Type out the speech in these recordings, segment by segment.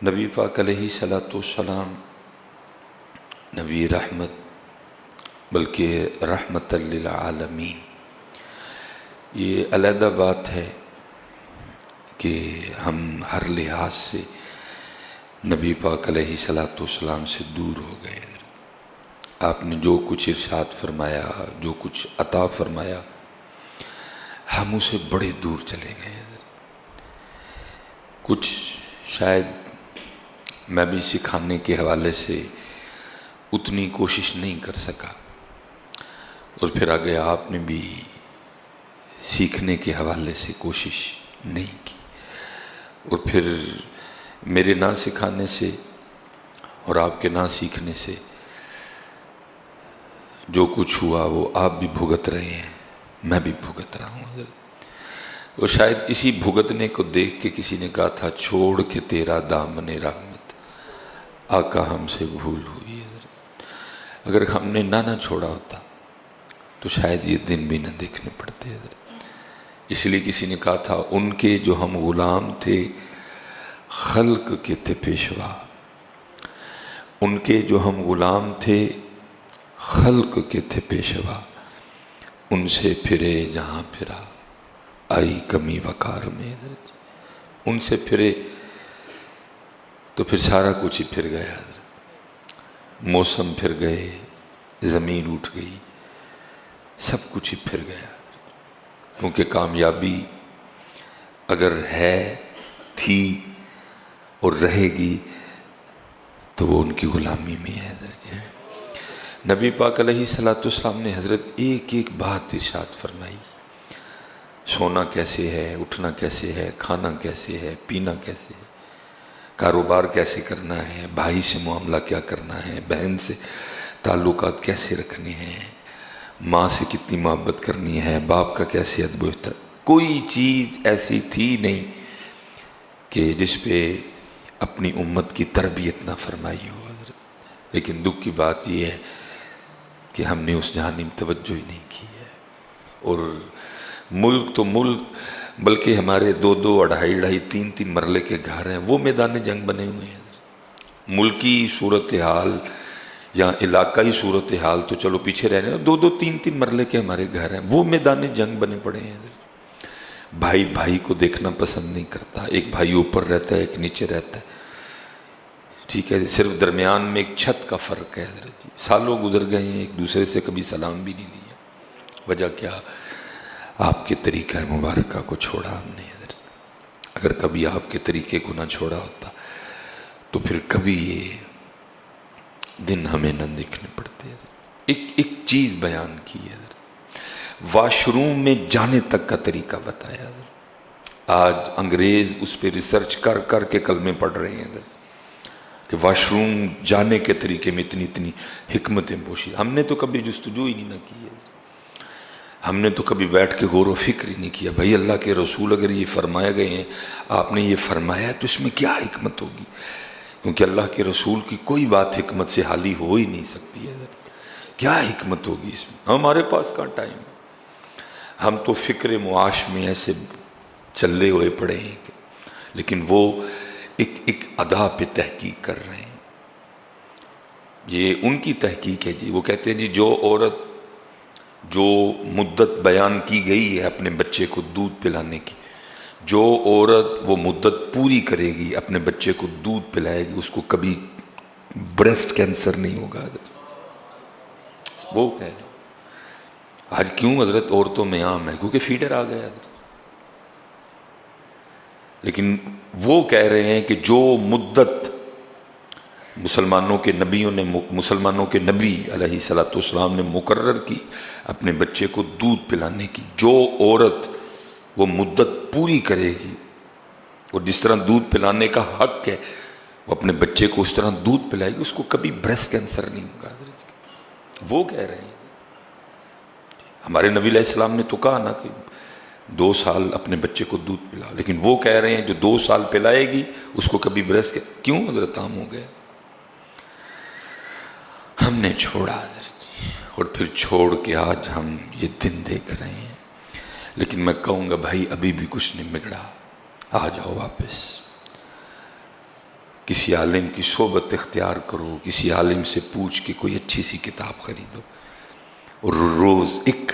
نبی پاک علیہ الصلوۃ والسلام نبی رحمت بلکہ رحمت للعالمین، یہ علیحدہ بات ہے کہ ہم ہر لحاظ سے نبی پاک علیہ الصلوۃ والسلام سے دور ہو گئے۔ آپ نے جو کچھ ارشاد فرمایا، جو کچھ عطا فرمایا، ہم اسے بڑے دور چلے گئے۔ کچھ شاید میں بھی سکھانے کے حوالے سے اتنی کوشش نہیں کر سکا، اور پھر آگے آپ نے بھی سیکھنے کے حوالے سے کوشش نہیں کی، اور پھر میرے نہ سکھانے سے اور آپ کے نہ سیکھنے سے جو کچھ ہوا وہ آپ بھی بھگت رہے ہیں، میں بھی بھگت رہا ہوں۔ اور شاید اسی بھگتنے کو دیکھ کے کسی نے کہا تھا، چھوڑ کے تیرا دامن رحمت آقا ہم سے بھول ہوئی ہے۔ اگر ہم نے نہ چھوڑا ہوتا تو شاید یہ دن بھی نہ دیکھنے پڑتے۔ اس لیے کسی نے کہا تھا، ان کے جو ہم غلام تھے خلق کے تھے پیشوا، ان کے جو ہم غلام تھے خلق کے تھے پیشوا، ان سے پھرے جہاں پھرا آئی کمی وقار میں۔ ان سے پھرے تو پھر سارا کچھ ہی پھر گیا، موسم پھر گئے، زمین اٹھ گئی، سب کچھ ہی پھر گیا۔ کیونکہ کامیابی اگر ہے، تھی اور رہے گی تو وہ ان کی غلامی میں ہے۔ نبی پاک علیہ الصلوۃ والسلام نے حضرت ایک ایک بات ارشاد فرمائی، سونا کیسے ہے، اٹھنا کیسے ہے، کھانا کیسے ہے، پینا کیسے ہے، کاروبار کیسے کرنا ہے، بھائی سے معاملہ کیا کرنا ہے، بہن سے تعلقات کیسے رکھنے ہیں، ماں سے کتنی محبت کرنی ہے، باپ کا کیسے ادب و احترام۔ کوئی چیز ایسی تھی نہیں کہ جس پہ اپنی امت کی تربیت نہ فرمائی ہو حضرت۔ لیکن دکھ کی بات یہ ہے کہ ہم نے اس جانب توجہ ہی نہیں کی ہے، اور ملک تو ملک بلکہ ہمارے 2-2، 2.5، 3-3 مرلے کے گھر ہیں، وہ میدان جنگ بنے ہوئے ہیں۔ ملکی صورتحال یا علاقائی صورتحال تو چلو پیچھے رہنے، 2-2، 3-3 مرلے کے ہمارے گھر ہیں، وہ میدان جنگ بنے پڑے ہیں۔ بھائی بھائی کو دیکھنا پسند نہیں کرتا، ایک بھائی اوپر رہتا ہے، ایک نیچے رہتا ہے، ٹھیک ہے، صرف درمیان میں ایک چھت کا فرق ہے حضرت جی۔ سالوں گزر گئے ہیں، ایک دوسرے سے کبھی سلام بھی نہیں لیا۔ وجہ کیا؟ آپ کے طریقہ مبارکہ کو چھوڑا ہم نے حضرت۔ اگر کبھی آپ کے طریقے کو نہ چھوڑا ہوتا تو پھر کبھی یہ دن ہمیں نہ دیکھنے پڑتے۔ ایک چیز بیان کی ہے حضرت، واش روم میں جانے تک کا طریقہ بتایا حضرت۔ آج انگریز اس پہ ریسرچ کر کر کے کلمے پڑھ رہے ہیں حضرت کہ واش روم جانے کے طریقے میں اتنی حکمتیں پوشی۔ ہم نے تو کبھی جستجو ہی نہیں کی ہے، ہم نے تو کبھی بیٹھ کے غور و فکر ہی نہیں کیا، بھائی اللہ کے رسول اگر یہ فرمایا گئے ہیں، آپ نے یہ فرمایا ہے تو اس میں کیا حکمت ہوگی؟ کیونکہ اللہ کے رسول کی کوئی بات حکمت سے حالی ہو ہی نہیں سکتی ہے، کیا حکمت ہوگی اس میں؟ ہمارے پاس کہاں ٹائم ہے، ہم تو فکر معاش میں ایسے چلے ہوئے پڑے ہیں لیکن وہ ایک ادا پہ تحقیق کر رہے ہیں۔ یہ ان کی تحقیق ہے جی۔ وہ کہتے ہیں جی جو عورت جو مدت بیان کی گئی ہے اپنے بچے کو دودھ پلانے کی، جو عورت وہ مدت پوری کرے گی اپنے بچے کو دودھ پلائے گی، اس کو کبھی بریسٹ کینسر نہیں ہوگا حضرت۔ وہ کہہ رہے آج کیوں حضرت عورتوں میں عام ہے؟ کیونکہ فیڈر آ گیا حضرت۔ لیکن وہ کہہ رہے ہیں کہ جو مدت مسلمانوں کے نبی علیہ الصلوۃ والسلام نے مقرر کی اپنے بچے کو دودھ پلانے کی، جو عورت وہ مدت پوری کرے گی، اور جس طرح دودھ پلانے کا حق ہے وہ اپنے بچے کو اس طرح دودھ پلائے گی، اس کو کبھی بریسٹ کینسر نہیں ہوگا۔ وہ کہہ رہے ہیں، ہمارے نبی علیہ السلام نے تو کہا نا کہ 2 سال اپنے بچے کو دودھ پلا، لیکن وہ کہہ رہے ہیں جو 2 سال پلائے گی اس کو کبھی بریسٹ کیوں حضرت عام ہو گیا؟ ہم نے چھوڑا حضرت، اور پھر چھوڑ کے آج ہم یہ دن دیکھ رہے ہیں۔ لیکن میں کہوں گا بھائی ابھی بھی کچھ نہیں بگڑا، آ جاؤ واپس۔ کسی عالم کی صحبت اختیار کرو، کسی عالم سے پوچھ کے کوئی اچھی سی کتاب خریدو، اور روز ایک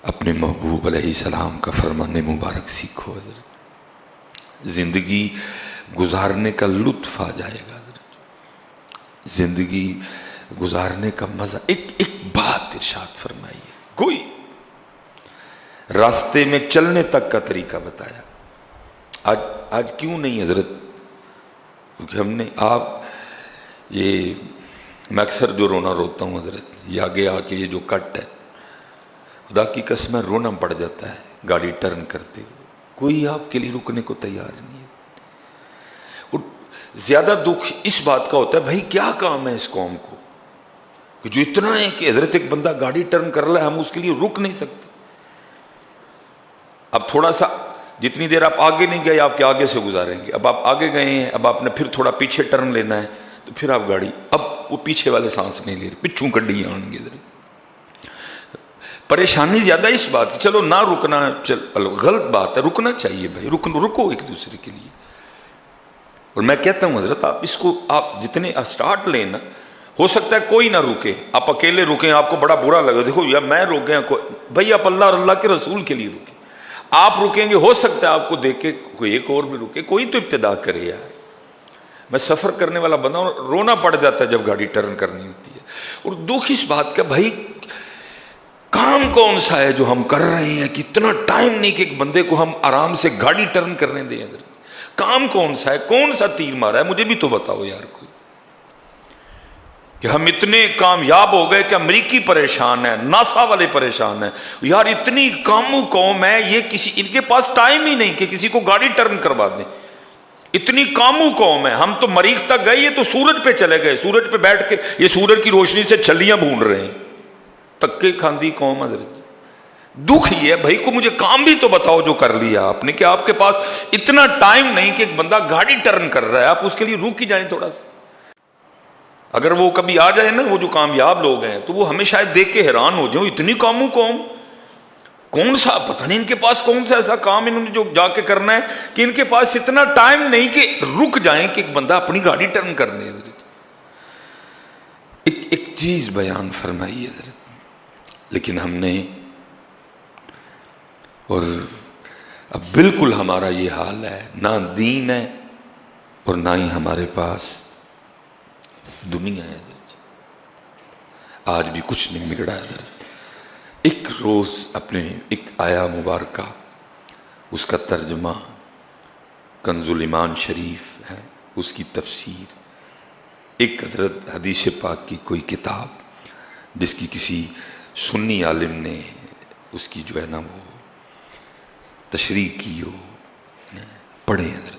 اپنے محبوب علیہ السلام کا فرمان مبارک سیکھو حضرت، زندگی گزارنے کا لطف آ جائے گا حضرت، زندگی گزارنے کا مزہ۔ ایک بات ارشاد فرمائیے، کوئی راستے میں چلنے تک کا طریقہ بتایا۔ آج کیوں نہیں حضرت؟ کیونکہ ہم نے میں اکثر جو رونا روتا ہوں حضرت، یہ آگے آ کے یہ جو کٹ ہے، خدا کی قسم رونا پڑ جاتا ہے گاڑی ٹرن کرتے ہوئے، کوئی آپ کے لیے رکنے کو تیار نہیں ہے۔ اور زیادہ دکھ اس بات کا ہوتا ہے بھائی کیا کام ہے اس قوم کو کہ جو اتنا ہے کہ حضرت ایک بندہ گاڑی ٹرن کر رہا ہے ہم اس کے لیے رک نہیں سکتے۔ اب تھوڑا سا جتنی دیر آپ آگے نہیں گئے آپ کے آگے سے گزاریں گے، اب آپ آگے گئے ہیں، اب آپ نے پھر تھوڑا پیچھے ٹرن لینا ہے تو پھر آپ گاڑی، اب وہ پیچھے والے سانس نہیں لے رہے، پچھوں کڈی آن گے۔ پریشانی زیادہ اس بات کی، چلو نہ رکنا غلط بات ہے، رکنا چاہیے بھائی، رکو ایک دوسرے کے لیے۔ اور میں کہتا ہوں حضرت آپ اس کو آپ جتنے اسٹارٹ لیں نا، ہو سکتا ہے کوئی نہ رکے، آپ اکیلے رکیں آپ کو بڑا برا لگا، دیکھو یا میں رک گیا، بھائی آپ اللہ اور اللہ کے رسول کے لیے رکیں، آپ رکیں گے ہو سکتا ہے آپ کو دیکھ کے کوئی ایک اور بھی رکے، کوئی تو ابتدا کرے یار۔ میں سفر کرنے والا بندہ ہوں، رونا پڑ جاتا ہے جب گاڑی ٹرن کرنی ہوتی ہے، اور دکھ اس بات کا بھائی کام کون سا ہے جو ہم کر رہے ہیں کہ اتنا ٹائم نہیں کہ ایک بندے کو ہم آرام سے گاڑی ٹرن کرنے دیں۔ ادھر کام کون سا ہے، کون سا تیر مارا ہے، مجھے بھی تو بتاؤ یار کوئی، کہ ہم اتنے کامیاب ہو گئے کہ امریکی پریشان ہے، ناسا والے پریشان ہیں یار، اتنی کاموں قوم ہے یہ، ان کے پاس ٹائم ہی نہیں کہ کسی کو گاڑی ٹرن کروا دیں، اتنی کاموں قوم ہے۔ ہم تو مریخ تک گئے، یہ تو سورج پہ چلے گئے، سورج پہ بیٹھ کے یہ سورج کی روشنی سے چھلیاں بھون رہے ہیں، تکے کھاندی قوم حضرت۔ دکھ یہ ہے بھائی کو مجھے کام بھی تو بتاؤ جو کر لیا آپ نے، کہ آپ کے پاس اتنا ٹائم نہیں کہ ایک بندہ گاڑی ٹرن کر رہا ہے آپ اس کے لیے رک ہی جائیں تھوڑا سا۔ اگر وہ کبھی آ جائے نا وہ جو کامیاب لوگ ہیں تو وہ ہمیں شاید دیکھ کے حیران ہو جائیں، اتنی کاموں قوم، کون سا پتہ نہیں ان کے پاس کون سا ایسا کام انہوں نے جو جا کے کرنا ہے کہ ان کے پاس اتنا ٹائم نہیں کہ رک جائیں کہ ایک بندہ اپنی گاڑی ٹرن کر لے۔ ایک چیز بیان فرمائی حضرت، لیکن ہم نے، اور اب بالکل ہمارا یہ حال ہے، نہ دین ہے اور نہ ہی ہمارے پاس دنیا ہے حضرت، آج بھی کچھ نہیں بگڑا حضرت۔ ایک روز اپنے ایک آیا مبارکہ اس کا ترجمہ کنز الایمان شریف ہے، اس کی تفسیر، ایک حضرت حدیث پاک کی کوئی کتاب جس کی کسی سنی عالم نے اس کی جو ہے نا وہ تشریح کی ہو، پڑھیں حضرت۔